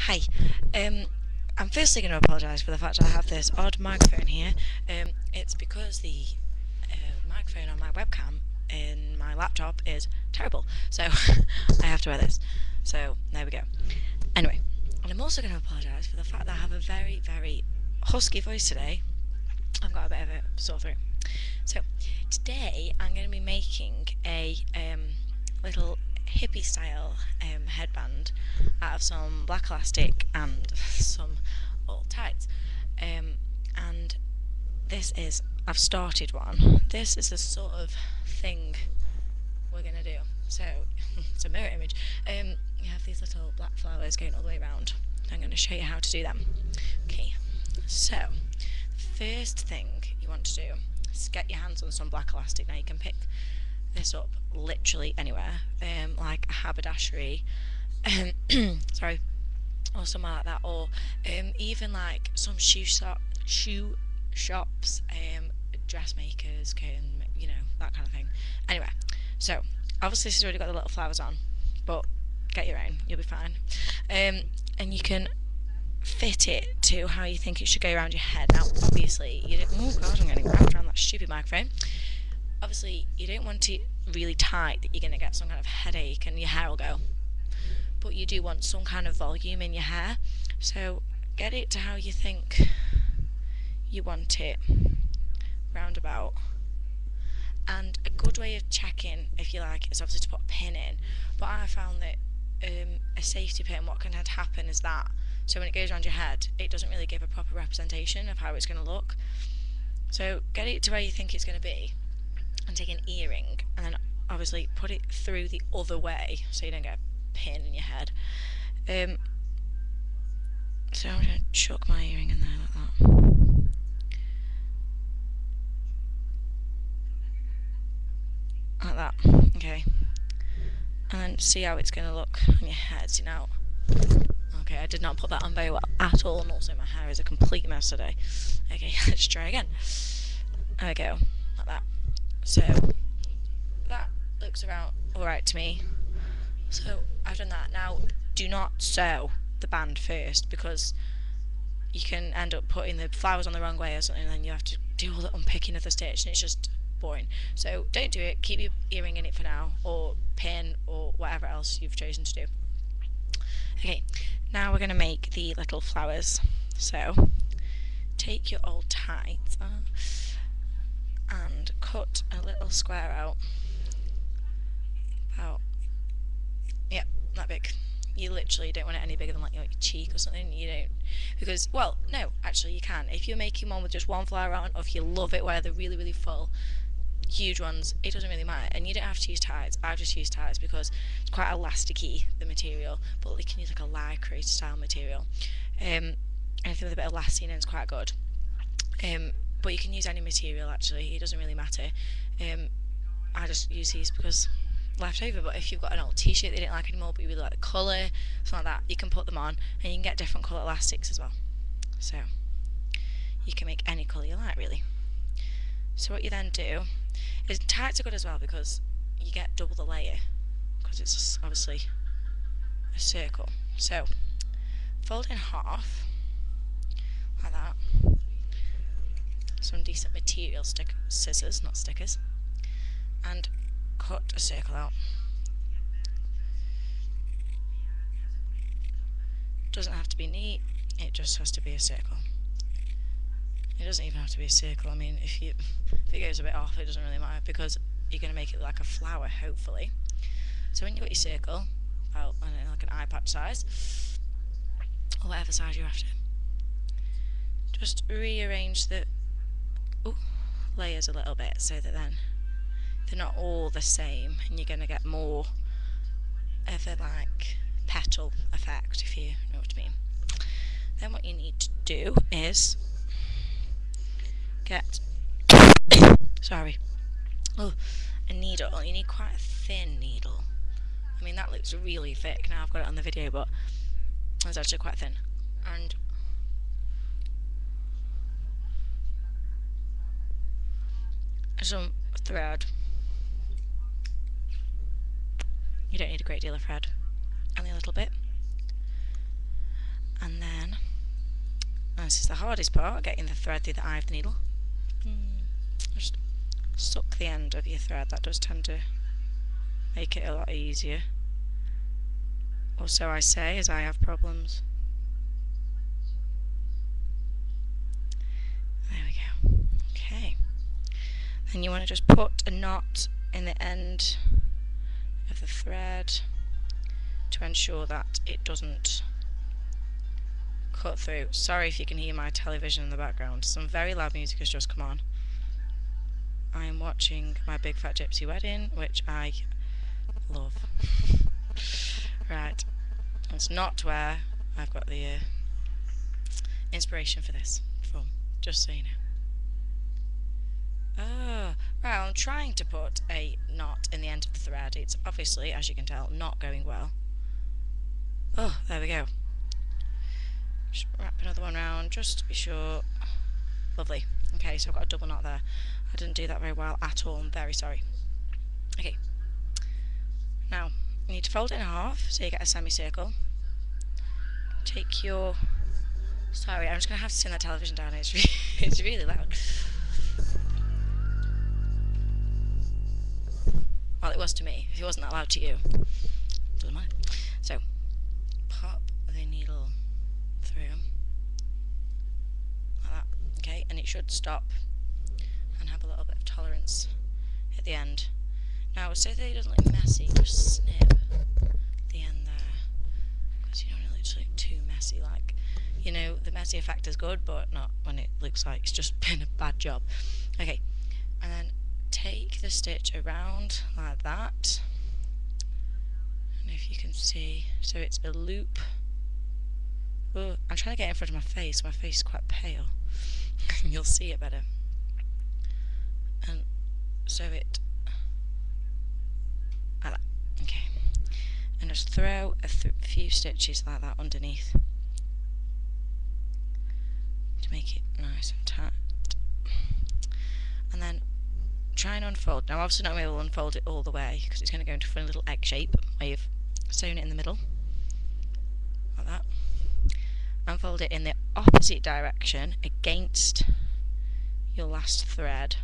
Hi. I'm firstly going to apologise for the fact I have this odd microphone here. It's because the microphone on my webcam in my laptop is terrible, so I have to wear this. So there we go. Anyway, and I'm also going to apologise for the fact that I have a very, very husky voice today. I've got a bit of a sore throat. So today I'm going to be making a little hippie style headband out of some black elastic and some old tights. And this is, I've started one. This is the sort of thing we're going to do. So it's a mirror image. You have these little black flowers going all the way around. I'm going to show you how to do them. Okay, so first thing you want to do is get your hands on some black elastic. Now you can pick this up literally anywhere, like a haberdashery, sorry, or something like that, or even like some shoe shops, dressmakers can, that kind of thing. Anyway, so obviously this has already got the little flowers on, but get your own, you'll be fine. And you can fit it to how you think it should go around your head. Now, obviously, you don't. Oh god, I'm getting wrapped around that stupid microphone. Obviously, you don't want it really tight that you're going to get some kind of headache and your hair will go. But you do want some kind of volume in your hair, so get it to how you think you want it, roundabout. And a good way of checking, if you like, is obviously to put a pin in. But I found that a safety pin, what can happen is that, so when it goes around your head, it doesn't really give a proper representation of how it's going to look. So get it to where you think it's going to be, and take an earring, and then obviously put it through the other way, so you don't get a pin in your head. So I'm going to chuck my earring in there like that. Like that, okay. And then see how it's going to look on your head. See now. Okay, I did not put that on very well at all, and also my hair is a complete mess today. Okay, let's try again. There we go, like that. So that looks around alright to me. So I've done that. Now, do not sew the band first, because you can end up putting the flowers on the wrong way or something, and then you have to do all the unpicking of the stitch, and it's just boring. So don't do it. Keep your earring in it for now, or pin, or whatever else you've chosen to do. Okay, now we're going to make the little flowers. So take your old tights and cut a little square out, about, yep, that big. You literally don't want it any bigger than like your cheek or something. You don't, because, well, no, actually you can. If you're making one with just one flower on, or if you love it where they're really, really full, huge ones, it doesn't really matter. And you don't have to use ties. I've just used ties because it's quite elasticy, the material, but you can use like a lycra style material. Anything with a bit of elastic is quite good. But you can use any material actually, it doesn't really matter. I just use these because left over, but if you've got an old t-shirt that you don't like anymore but you really like the colour, something like that, you can put them on, and you can get different colour elastics as well. So you can make any colour you like really. So what you then do is, tights are good as well because you get double the layer, because it's obviously a circle. So fold in half, like that. Some decent material, scissors, not stickers, and cut a circle out. Doesn't have to be neat, it just has to be a circle. It doesn't even have to be a circle. I mean, if it goes a bit off, it doesn't really matter, because you're going to make it like a flower, hopefully. So when you've got your circle, about, I don't know, like an eye patch size, or whatever size you're after, just rearrange the layers a little bit, so that then they're not all the same, and you're going to get more of a like petal effect, if you know what I mean. Then what you need to do is get a needle. You need quite a thin needle. I mean, that looks really thick now I've got it on the video, but it's actually quite thin. And some thread. You don't need a great deal of thread, only a little bit. This is the hardest part, getting the thread through the eye of the needle. Just suck the end of your thread. That does tend to make it a lot easier. Or so I say, as I have problems. There we go. Okay. Then you want to just put a knot in the end of the thread to ensure that it doesn't cut through. Sorry if you can hear my television in the background. Some very loud music has just come on. I am watching My Big Fat Gypsy Wedding, which I love. Right, it's not where I've got the inspiration for this from, just so you know. Oh, right, I'm trying to put a knot in the end of the thread. It's obviously, as you can tell, not going well. Oh, there we go. Just wrap another one round, just to be sure. Lovely. Okay, so I've got a double knot there. I didn't do that very well at all, I'm very sorry. Okay. Now, you need to fold it in half, so you get a semicircle. Take your... Sorry, I'm just going to have to turn that television down, it's really loud. Well, it was to me. If it wasn't that loud to you, doesn't matter. So, pop the needle through. Like that. Okay, and it should stop and have a little bit of tolerance at the end. Now, so that it doesn't look messy, just snip the end there, because you don't want it to look too messy. Like, you know, the messy effect is good, but not when it looks like it's just been a bad job. Okay, and then take the stitch around like that, and if you can see, so it's a loop. Oh, I'm trying to get it in front of my face. My face is quite pale. You'll see it better. And so it like that. Okay, and just throw a few stitches like that underneath to make it nice and tight, and then try and unfold. Now obviously not going to be able to unfold it all the way because it's going to go into a funny little egg shape where you've sewn it in the middle like that. Unfold it in the opposite direction against your last thread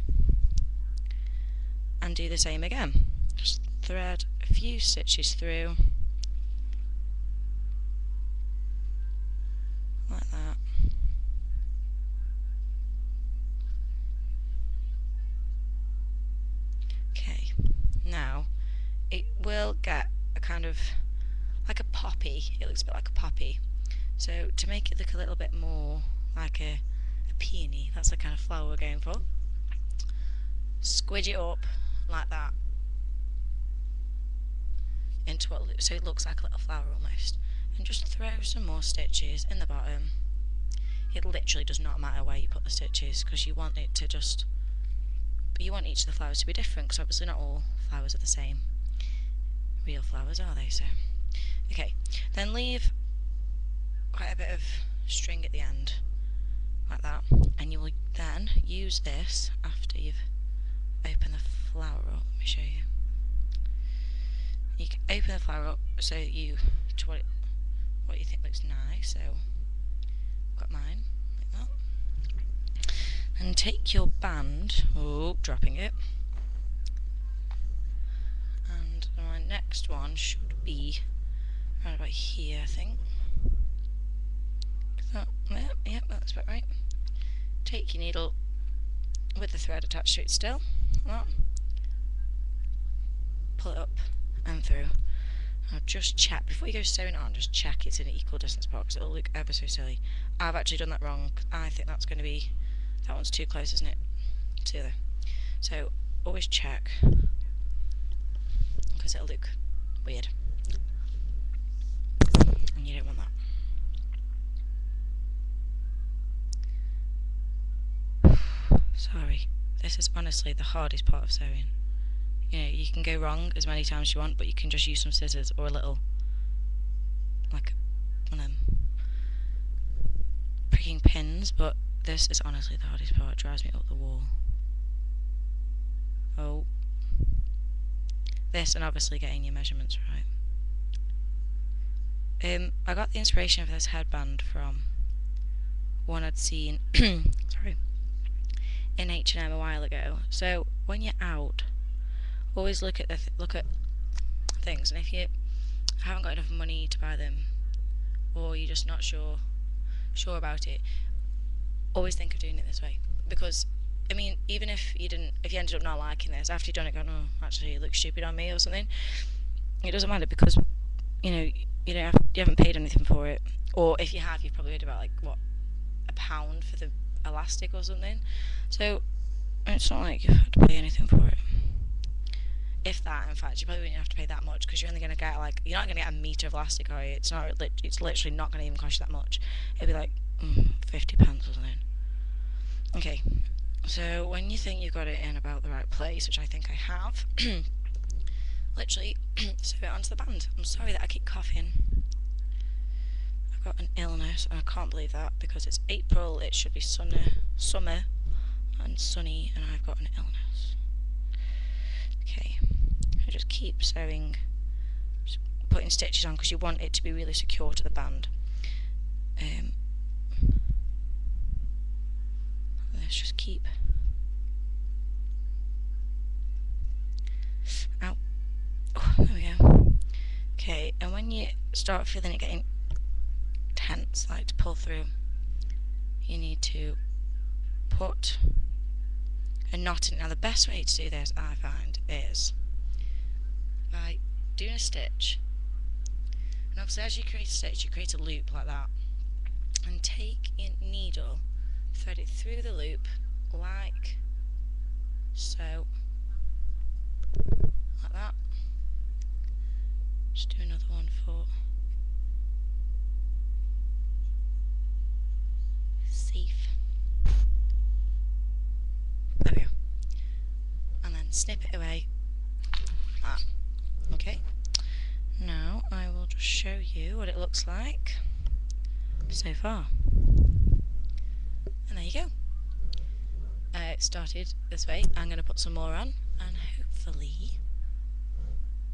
and do the same again. Just thread a few stitches through like that. Okay, now it will get a kind of like a poppy. It looks a bit like a poppy. So to make it look a little bit more like a peony, that's the kind of flower we're going for, squidge it up like that into what, so it looks like a little flower almost, and just throw some more stitches in the bottom. It literally does not matter where you put the stitches because you want it to just, but you want each of the flowers to be different because obviously not all flowers are the same. Real flowers, are they? So okay, then leave quite a bit of string at the end like that, and you will then use this after you've opened the flower up. Let me show you. You can open the flower up so you to what you think looks nice. So I've got mine like that, and take your band, dropping it, and my next one should be around about here, I think. Yep, that's about right. Take your needle with the thread attached to it still, like that. Pull it up and through. Now just check, before you go sewing it on, just check it's in an equal distance apart because it'll look ever so silly. I've actually done that wrong. I think that's going to be, that one's too close, isn't it, to the other. So always check because it'll look weird and you don't want that. Sorry, this is honestly the hardest part of sewing. You know, you can go wrong as many times as you want, but you can just use some scissors or a little, like one of them pricking pins, but this is honestly the hardest part. It drives me up the wall. Oh. This, and obviously getting your measurements right. I got the inspiration for this headband from one I'd seen sorry, in H&M a while ago. So when you're out, always look at look at things, and if you haven't got enough money to buy them, or you're just not sure about it, always think of doing it this way. Because I mean, even if you ended up not liking this after you've done it, going, oh, actually, it looks stupid on me or something, it doesn't matter because you haven't paid anything for it, or if you have, you've probably paid about like what, £1 for the elastic or something. So it's not like you've had to pay anything for it. If that, in fact, you probably wouldn't have to pay that much because you're only going to get like, you're not going to get a metre of elastic, are you? It's literally not going to even cost you that much. It'd be like £50 or something. Okay, so when you think you've got it in about the right place, which I think I have, literally sew it onto the band. I'm sorry that I keep coughing. I've got an illness and I can't believe that because it's April, it should be summer and sunny, and I've got an illness. Okay, I just keep sewing, just putting stitches on because you want it to be really secure to the band. Let's just keep. Ow. Oh, there we go. Okay, and when you start feeling it getting tense, like to pull through, you need to put a knot in it. Now the best way to do this, I find, is by doing a stitch, and obviously as you create a stitch, you create a loop like that, and take your needle, thread it through the loop like so, like that. Just do another one for safe. There we go. And then snip it away. Okay. Now I will just show you what it looks like so far. And there you go. It started this way. I'm going to put some more on, and hopefully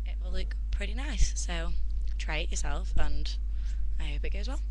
it will look pretty nice. So try it yourself, and I hope it goes well.